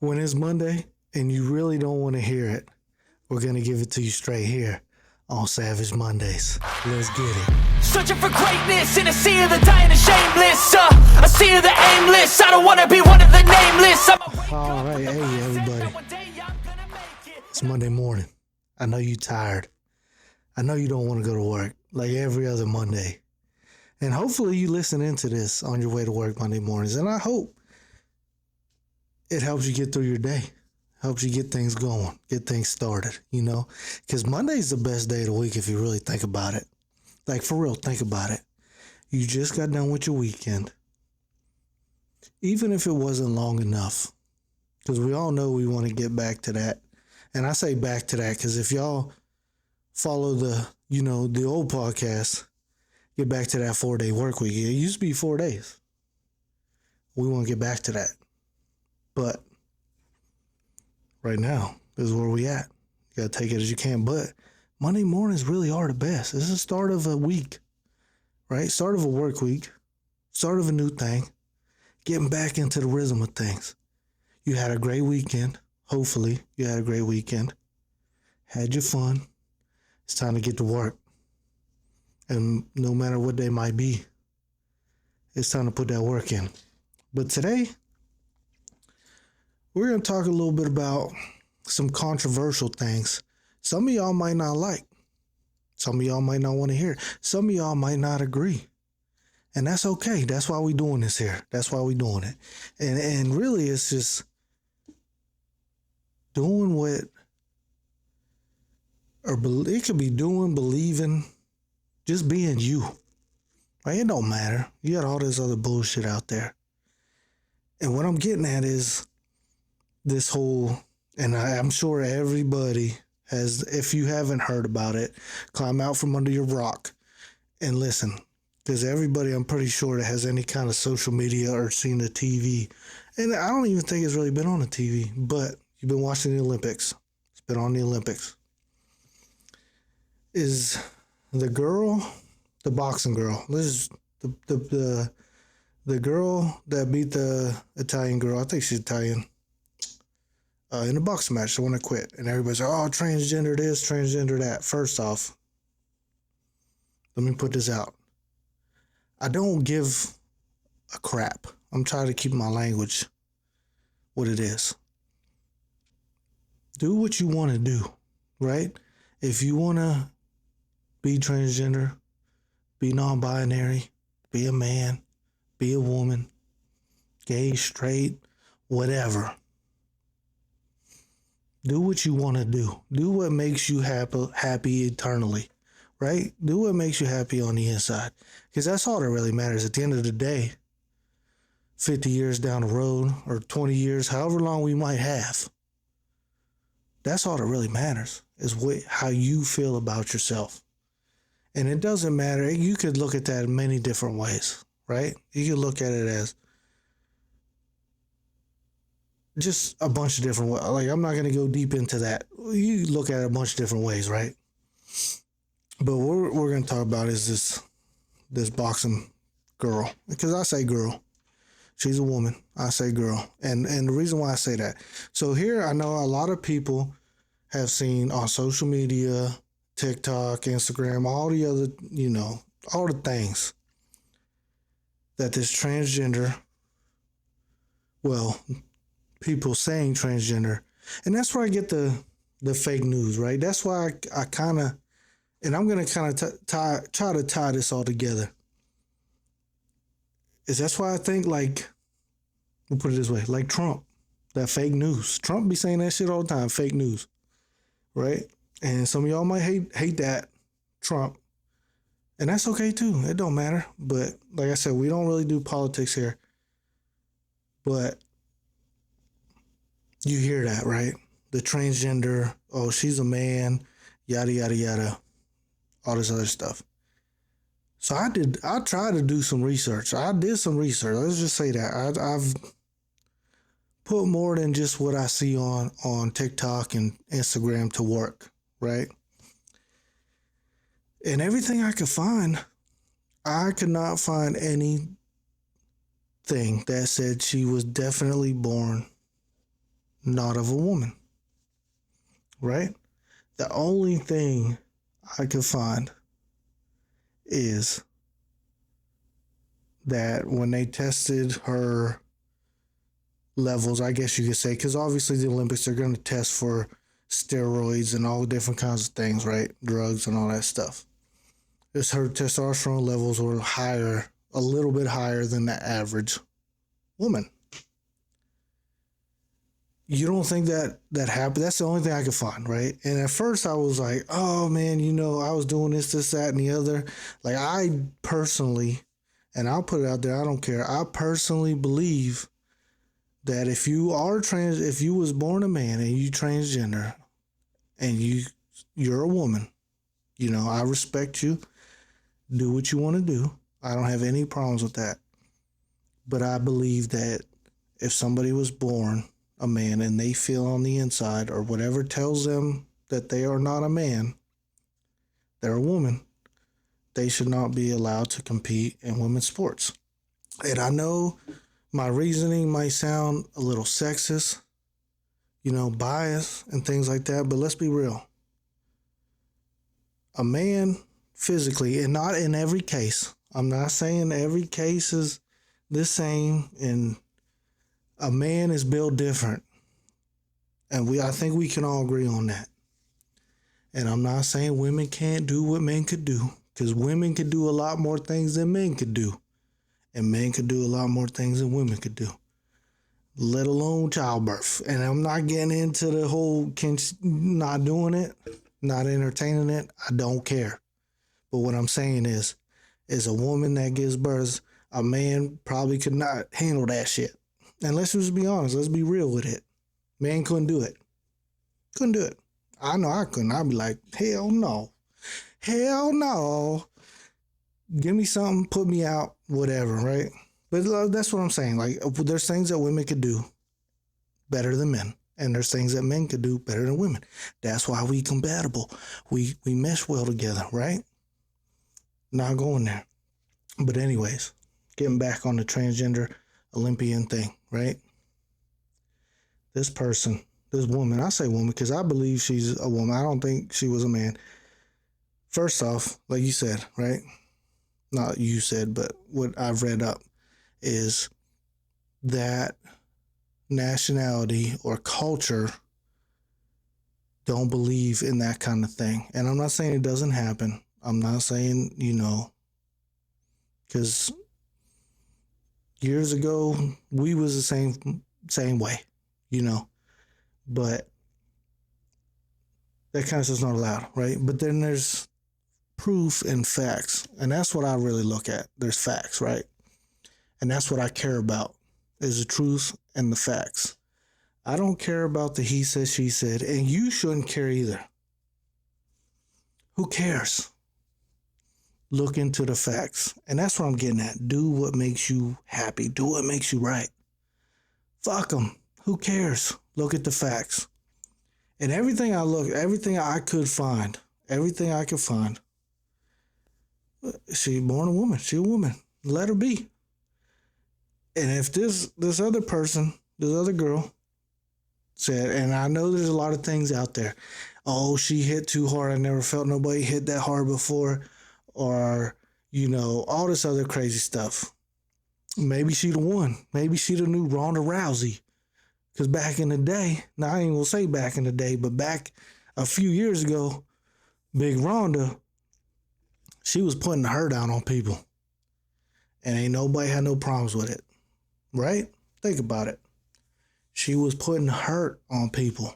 When it's Monday and you really don't want to hear it, we're going to give it to you straight here on Savage Mondays. Let's get it. Searching for greatness in a sea of the dying and shameless. A sea of the aimless. I don't want to be one of the nameless. All right, hey everybody. It's Monday morning. I know you're tired. I know you don't want to go to work like every other Monday. And hopefully you listen into this on your way to work Monday mornings. And I hope it helps you get through your day. Helps you get things going, get things started, you know? Because Monday's the best day of the week if you really think about it. Like, for real, think about it. You just got done with your weekend. Even if it wasn't long enough. Because we all know we want to get back to that. And I say back to that because if y'all follow the old podcast, get back to that 4-day work week. It used to be 4 days. We want to get back to that. But right now is where we at. You got to take it as you can. But Monday mornings really are the best. It's the start of a week, right? Start of a work week. Start of a new thing. Getting back into the rhythm of things. You had a great weekend. Hopefully you had a great weekend. Had your fun. It's time to get to work. And no matter what day might be, it's time to put that work in. But today, we're going to talk a little bit about some controversial things. Some of y'all might not like. Some of y'all might not want to hear. Some of y'all might not agree. And that's okay. That's why we're doing this here. That's why we're doing it. And really, it's just doing what, or it could be doing, believing, just being you. Right? It don't matter. You got all this other bullshit out there. And what I'm getting at is this whole, and I'm sure everybody has, if you haven't heard about it, climb out from under your rock and listen. Because everybody, I'm pretty sure, that has any kind of social media or seen the TV. And I don't even think it's really been on the TV, but you've been watching the Olympics. It's been on the Olympics. Is the girl, the boxing girl, this is the girl that beat the Italian girl, I think she's Italian, in the boxing match, the one that quit. And everybody's like, oh, transgender this, transgender that. First off, let me put this out. I don't give a crap. I'm trying to keep my language what it is. Do what you want to do, right? If you want to be transgender, be non-binary, be a man, be a woman, gay, straight, whatever. Do what you want to do. Do what makes you happy eternally, right? Do what makes you happy on the inside. Because that's all that really matters. At the end of the day, 50 years down the road or 20 years, however long we might have, that's all that really matters is how you feel about yourself. And it doesn't matter. You could look at that in many different ways, right? You could look at it as just a bunch of different ways. Like, I'm not going to go deep into that. You look at it a bunch of different ways, right? But what we're going to talk about is this boxing girl. Because I say girl. She's a woman. I say girl. And the reason why I say that. So here, I know a lot of people have seen on social media, TikTok, Instagram, all the other, all the things that this transgender, well, people saying transgender, and that's where I get the fake news, right? That's why I kind of, and I'm going to kind of try to tie this all together. That's why I think, like, we'll put it this way, like Trump, that fake news. Trump be saying that shit all the time, fake news, right? And some of y'all might hate that, Trump. And that's okay too. It don't matter. But like I said, we don't really do politics here. But you hear that, right? The transgender, oh, she's a man, yada, yada, yada, all this other stuff. So I tried to do some research. I did some research. Let's just say that. I've put more than just what I see on TikTok and Instagram to work, right? And everything I could find, I could not find anything that said she was definitely born not of a woman, right? The only thing I could find is that when they tested her levels, I guess you could say, because obviously the Olympics are going to test for steroids and all different kinds of things, right? Drugs and all that stuff. It's her testosterone levels were higher, a little bit higher than the average woman. You don't think that happened? That's the only thing I could find, right? And at first I was like, oh man, I was doing this, that, and the other. Like I personally, and I'll put it out there, I don't care. I personally believe that if you was born a man and you transgender and you're a woman, I respect you. Do what you want to do. I don't have any problems with that. But I believe that if somebody was born a man and they feel on the inside or whatever tells them that they are not a man, they're a woman, they should not be allowed to compete in women's sports. And I know my reasoning might sound a little sexist, biased and things like that, but let's be real. A man physically, and not in every case, I'm not saying every case is the same, and a man is built different. And I think we can all agree on that. And I'm not saying women can't do what men could do, because women could do a lot more things than men could do. And men could do a lot more things than women could do, let alone childbirth. And I'm not getting into the whole not doing it, not entertaining it. I don't care. But what I'm saying is a woman that gives birth, a man probably could not handle that shit. And let's just be honest. Let's be real with it. Man couldn't do it. Couldn't do it. I know I couldn't. I'd be like, hell no. Hell no. Give me something, put me out, whatever, right? But that's what I'm saying. Like, there's things that women could do better than men. And there's things that men could do better than women. That's why we compatible. We mesh well together, right? Not going there. But anyways, getting back on the transgender Olympian thing, right? This woman, I say woman because I believe she's a woman. I don't think she was a man. First off, like you said, right? Not you said, but what I've read up is that nationality or culture don't believe in that kind of thing. And I'm not saying it doesn't happen. I'm not saying, because years ago we was the same way, but that kind of stuff's not allowed, right? But then there's proof and facts, and that's what I really look at. There's facts, right? And that's what I care about, is the truth and the facts. I don't care about the he said, she said, and you shouldn't care either. Who cares? Look into the facts. And that's what I'm getting at. Do what makes you happy. Do what makes you right. Fuck them. Who cares? Look at the facts. And everything I could find, she born a woman. She a woman. Let her be. And if this other girl said, and I know there's a lot of things out there. Oh, she hit too hard. I never felt nobody hit that hard before. Or, all this other crazy stuff. Maybe she'd have won. Maybe she'd have knew Ronda Rousey. Because back in the day, now I ain't gonna say back in the day, but back a few years ago, Big Ronda, she was putting her down on people. And ain't nobody had no problems with it. Right? Think about it. She was putting hurt on people.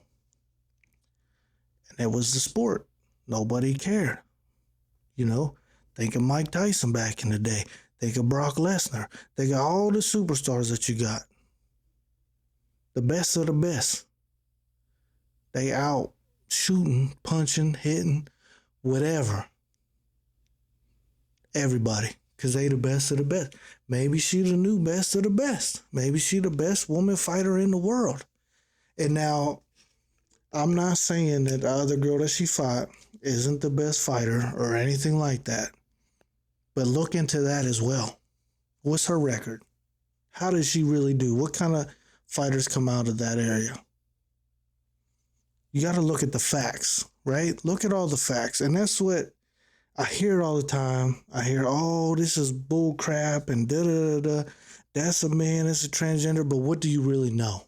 And it was the sport. Nobody cared. Think of Mike Tyson back in the day. Think of Brock Lesnar. Think of all the superstars that you got. The best of the best. They out shooting, punching, hitting, whatever. Everybody. Because they the best of the best. Maybe she the new best of the best. Maybe she the best woman fighter in the world. And now, I'm not saying that the other girl that she fought isn't the best fighter or anything like that. But look into that as well. What's her record? How does she really do? What kind of fighters come out of that area? You got to look at the facts, right? Look at all the facts. And that's what I hear it all the time. I hear, oh, this is bull crap and da da da da. That's a man, that's a transgender. But what do you really know?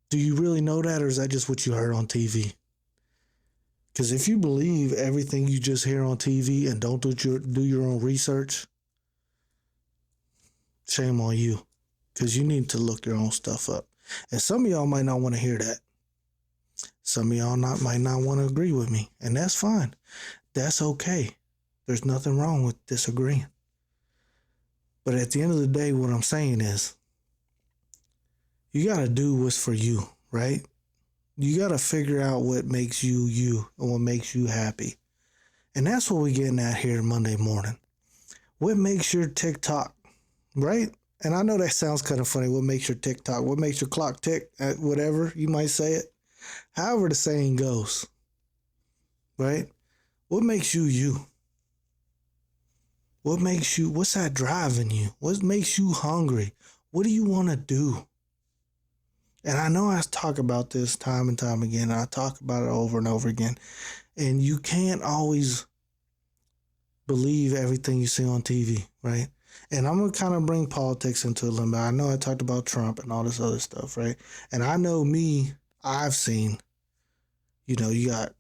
Do you really know that, or is that just what you heard on TV? Because if you believe everything you just hear on TV and don't do your own research, shame on you. Because you need to look your own stuff up. And some of y'all might not want to hear that. Some of y'all might not want to agree with me. And that's fine. That's okay. There's nothing wrong with disagreeing. But at the end of the day, what I'm saying is, you got to do what's for you, right? You got to figure out what makes you you and what makes you happy. And that's what we're getting at here Monday morning. What makes your TikTok, right? And I know that sounds kind of funny. What makes your TikTok? What makes your clock tick? Whatever you might say it. However the saying goes, right? What makes you you? What's that driving you? What makes you hungry? What do you want to do? And I know I talk about this time and time again. I talk about it over and over again. And you can't always believe everything you see on TV, right? And I'm going to kind of bring politics into a little bit. I know I talked about Trump and all this other stuff, right? And I know I've seen, you got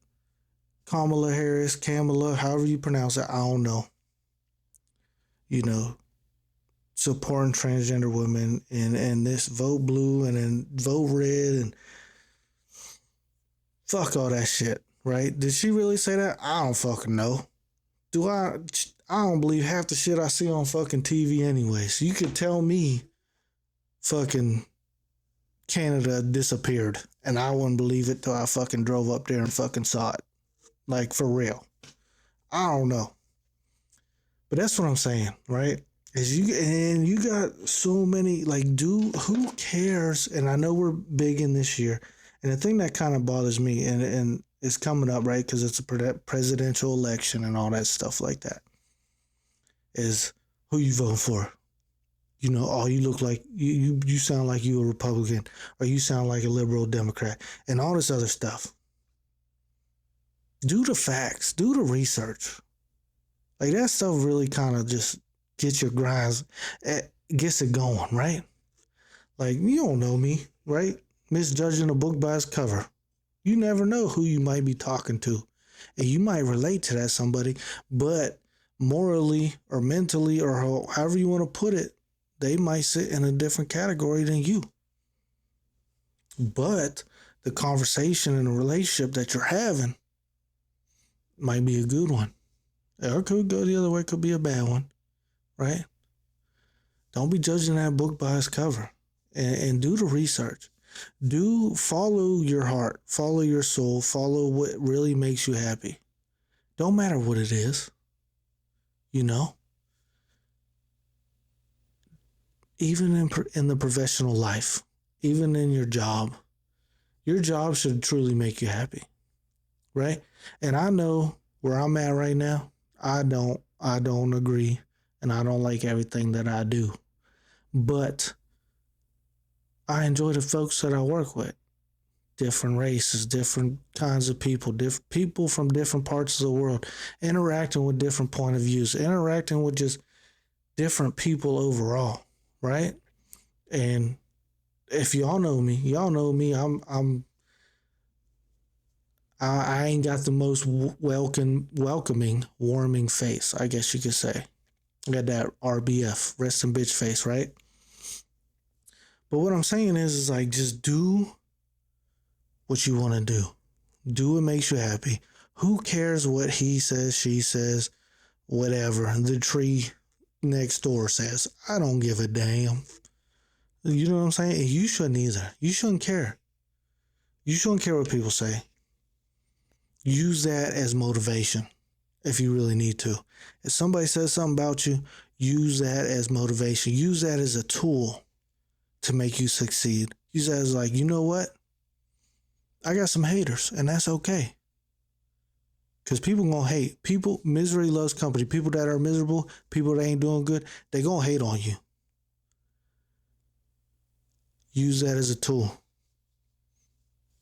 Kamala Harris, however you pronounce it, I don't know. Supporting transgender women and this vote blue and then vote red and fuck all that shit, right? Did she really say that? I don't fucking know. I don't believe half the shit I see on fucking TV anyway. So you could tell me fucking Canada disappeared and I wouldn't believe it till I fucking drove up there and fucking saw it. Like, for real. I don't know. But that's what I'm saying, right? You got so many, who cares? And I know we're big in this year. And the thing that kind of bothers me, and it's coming up, right? Because it's a presidential election and all that stuff like that, is who you voting for. You look like, you sound like you a Republican, or you sound like a liberal Democrat, and all this other stuff. Do the facts, do the research. Like, that stuff really kind of just gets your grinds, gets it going, right? Like, you don't know me, right? Misjudging a book by its cover. You never know who you might be talking to. And you might relate to that somebody, but morally or mentally or however you want to put it, they might sit in a different category than you. But the conversation and the relationship that you're having might be a good one. Or it could go the other way, it could be a bad one, right? Don't be judging that book by its cover, and do the research. Follow your heart, follow your soul, follow what really makes you happy. Don't matter what it is, Even in the professional life, even in your job should truly make you happy, right? And I know where I'm at right now, I don't agree, and I don't like everything that I do. But I enjoy the folks that I work with. Different races, different kinds of people, people from different parts of the world, interacting with different point of views, interacting with just different people overall, right? And if y'all know me, I ain't got the most welcoming, warming face, I guess you could say. I got that RBF, rest in bitch face, right? But what I'm saying is like, just do what you want to do. Do what makes you happy. Who cares what he says, she says, whatever the tree next door says? I don't give a damn. You know what I'm saying? And you shouldn't either. You shouldn't care. You shouldn't care what people say. Use that as motivation if you really need to. If somebody says something about you, use that as motivation. Use that as a tool to make you succeed. Use that as like, you know what? I got some haters, and that's okay. Because people gonna hate. Misery loves company. People that are miserable, people that ain't doing good, they gonna hate on you. Use that as a tool.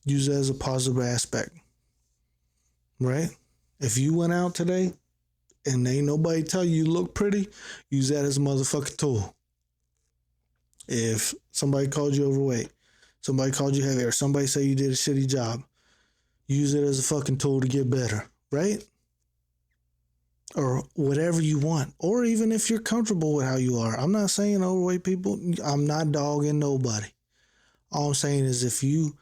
Use it as a positive aspect, right? If you went out today and ain't nobody tell you look pretty, use that as a motherfucking tool. If somebody called you overweight, somebody called you heavy, or somebody say you did a shitty job, use it as a fucking tool to get better, right? Or whatever you want. Or even if you're comfortable with how you are. I'm not saying overweight people, I'm not dogging nobody. All I'm saying is if you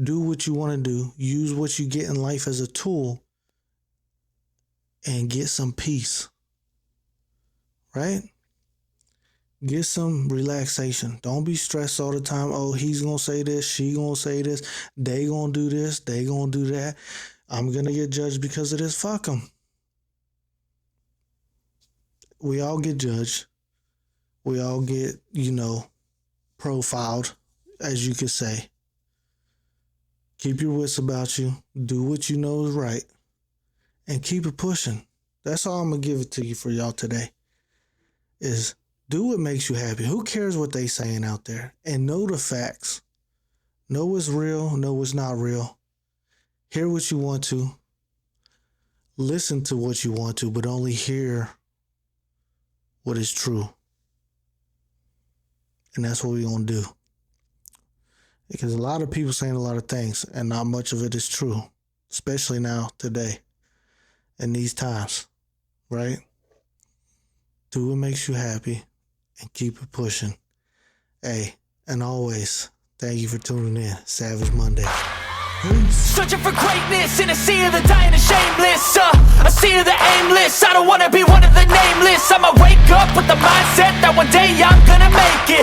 do what you want to do, use what you get in life as a tool, and get some peace, right? Get some relaxation. Don't be stressed all the time. Oh, he's going to say this, she going to say this, they going to do this, they going to do that. I'm going to get judged because of this. Fuck them. We all get judged. We all get, profiled, as you could say. Keep your wits about you. Do what you know is right. And keep it pushing. That's all I'm going to give it to you for y'all today. Is do what makes you happy. Who cares what they saying out there? And know the facts. Know what's real. Know what's not real. Hear what you want to. Listen to what you want to, but only hear what is true. And that's what we're going to do. Because a lot of people saying a lot of things, and not much of it is true. Especially now, today. In these times, right? Do what makes you happy and keep it pushing. Hey, and always, thank you for tuning in. Savage Monday. Peace. Searching for greatness in a sea of the dying and shameless. A sea of the aimless. I don't wanna be one of the nameless. I'ma wake up with the mindset that one day I'm gonna make it.